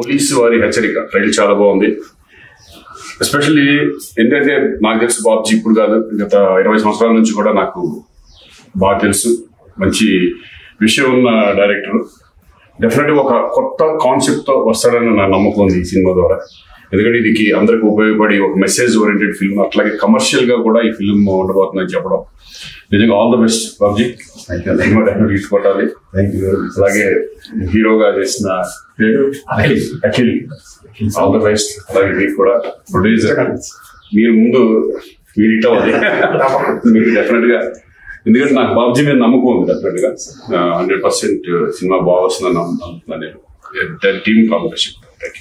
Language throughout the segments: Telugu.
పోలీసు వారి హెచ్చరిక టైటిల్ చాలా బాగుంది. ఎస్పెషల్లీ ఏంటంటే నాకు తెలుసు బాబ్జీ ఇప్పుడు కాదు, గత 20 సంవత్సరాల నుంచి కూడా నాకు బాగా తెలుసు. మంచి విషయం ఉన్న డైరెక్టర్. డెఫినెట్గా ఒక కొత్త కాన్సెప్ట్తో వస్తాడని నా నమ్మకం ఉంది ఈ సినిమా ద్వారా. ఎందుకంటే ఇది అందరికి ఉపయోగపడి ఒక మెసేజ్ ఓరియంటెడ్ ఫిల్మ్, అట్లాగే కమర్షియల్గా కూడా ఈ ఫిల్మ్ ఉండబోతుందని చెప్పడం నిజంగా ఆల్ ద బెస్ట్ బాబ్జీ. డెఫినెట్గా తీసుకోవాలి. అలాగే హీరోగా చేసిన అఖిల్ ఆల్ ద బెస్ట్. అలాగే మీకు కూడా ప్రొడ్యూసర్, మీరు ముందు మీరు ఇట్ అవ్వాలి మీకు డెఫినెట్గా. ఎందుకంటే నాకు బాబ్జీ మీద నమ్మకం ఉంది. డెఫినెట్గా 100% సినిమా బాగా వస్తుందని నమ్ముతున్నాను నేను. Team combination. Thank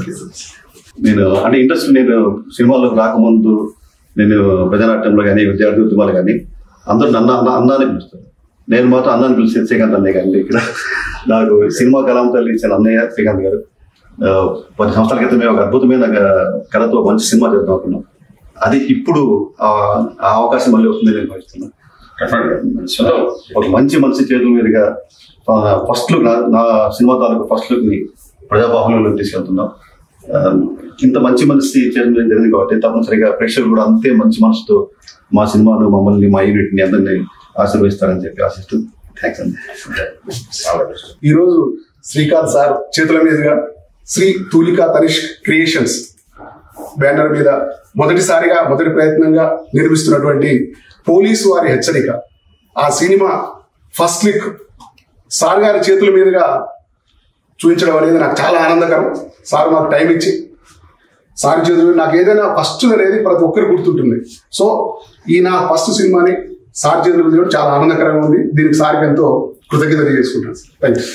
you. నేను అంటే ఇంట్రెస్ట్, నేను సినిమాల్లోకి రాకముందు నేను ప్రజానాట్యంలో కానీ విద్యార్థి ఉద్యమాలు కానీ అందరూ అన్నాన్ని పిలుస్తారు. నేను మాత్రం అన్నాన్ని పిలిచి శ్రీకాంత్ అన్నయ్య కానీ ఇక్కడ నాకు సినిమా కళాం తల్లి ఇచ్చిన అన్నయ్య శ్రీకాంత్ గారు 10 సంవత్సరాల క్రితమే ఒక అద్భుతమైన కళతో మంచి సినిమా చేద్దాం అనుకున్నాం. అది ఇప్పుడు ఆ అవకాశం మళ్ళీ వస్తుంది నేను భావిస్తున్నాను. ఒక మంచి మనిషి చేతుల మీదుగా ఫస్ట్ లుక్, నా సినిమా తాలూకు ఫస్ట్ లుక్ ని ప్రజాబాహుల్యంలో తీసుకెళ్తున్నాం. ఇంత మంచి మనిషి చేతుల మీద జరిగింది కాబట్టి తప్పనిసరిగా ప్రేక్షకులు కూడా అంతే మంచి మనసుతో మా సినిమాను, మమ్మల్ని, మా యూనిట్ ని అందరినీ ఆశీర్వదిస్తారని చెప్పి ఆశిస్తూ థ్యాంక్స్ అండి. ఈరోజు శ్రీకాంత్ సార్ చేతుల మీదుగా శ్రీ తూలికా తనిష్ క్రియేషన్స్ బ్యానర్ మీద మొదటి ప్రయత్నంగా నిర్మిస్తున్నటువంటి పోలీసు వారి హెచ్చరిక, ఆ సినిమా ఫస్ట్ లుక్ సార్ గారి చేతుల మీదుగా చూపించడం అనేది నాకు చాలా ఆనందకరం. సార్ మాకు టైం ఇచ్చి సార్ చేతులు నాకు ఏదైనా ఫస్ట్ అనేది ప్రతి ఒక్కరికి గుర్తుంటుంది. సో ఈ నా ఫస్ట్ సినిమాని సార్ చేతుల మీద చాలా ఆనందకరంగా ఉంది. దీనికి సార్కి ఎంతో కృతజ్ఞత తెలియజేసుకుంటాను. Thank you.